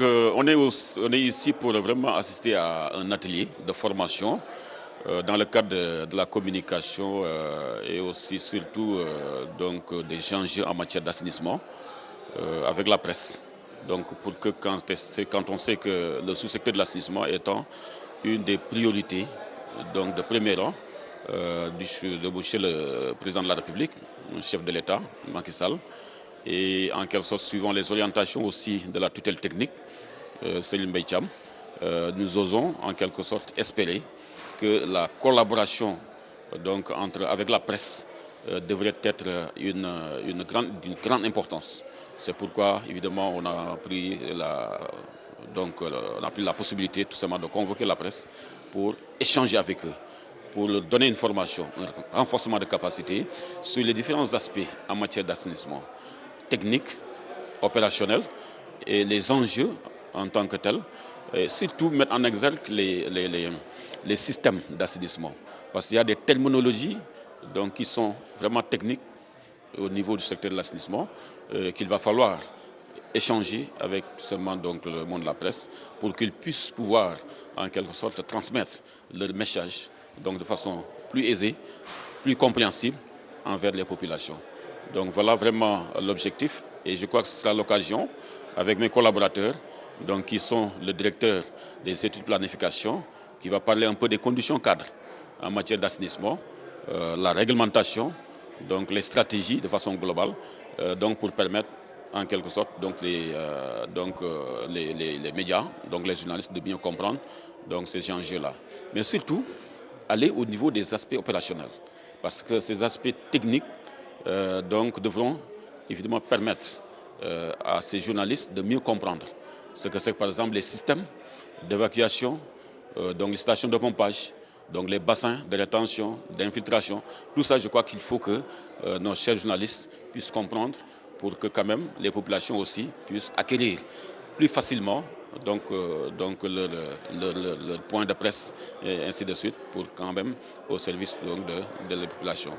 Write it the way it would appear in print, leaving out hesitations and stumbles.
On est ici pour vraiment assister à un atelier de formation dans le cadre de la communication et aussi surtout des enjeux en matière d'assainissement avec la presse. Donc pour que quand on sait que le sous-secteur de l'assainissement étant une des priorités donc de premier rang chez le président de la République, le chef de l'État, Macky Sall, et en quelque sorte suivant les orientations aussi de la tutelle technique, Céline Beycham, nous osons en quelque sorte espérer que la collaboration avec la presse devrait être d'une grande importance. C'est pourquoi évidemment on a pris la possibilité tout simplement de convoquer la presse pour échanger avec eux, pour leur donner une formation, un renforcement de capacité sur les différents aspects en matière d'assainissement technique, opérationnel et les enjeux en tant que tels. Et surtout mettre en exergue les systèmes d'assainissement. Parce qu'il y a des terminologies qui sont vraiment techniques au niveau du secteur de l'assainissement qu'il va falloir échanger avec seulement le monde de la presse pour qu'ils puissent pouvoir en quelque sorte transmettre leur message de façon plus aisée, plus compréhensible envers les populations. Donc voilà vraiment l'objectif et je crois que ce sera l'occasion avec mes collaborateurs qui sont le directeur des études de planification qui va parler un peu des conditions cadres en matière d'assainissement, la réglementation, les stratégies de façon globale pour permettre en quelque sorte les médias, les journalistes de bien comprendre ces enjeux-là. Mais surtout aller au niveau des aspects opérationnels parce que ces aspects techniques devront évidemment permettre à ces journalistes de mieux comprendre ce que c'est par exemple les systèmes d'évacuation, les stations de pompage, les bassins de rétention, d'infiltration. Tout ça, je crois qu'il faut que nos chers journalistes puissent comprendre pour que quand même les populations aussi puissent acquérir plus facilement leur point de presse et ainsi de suite pour quand même au service de la population.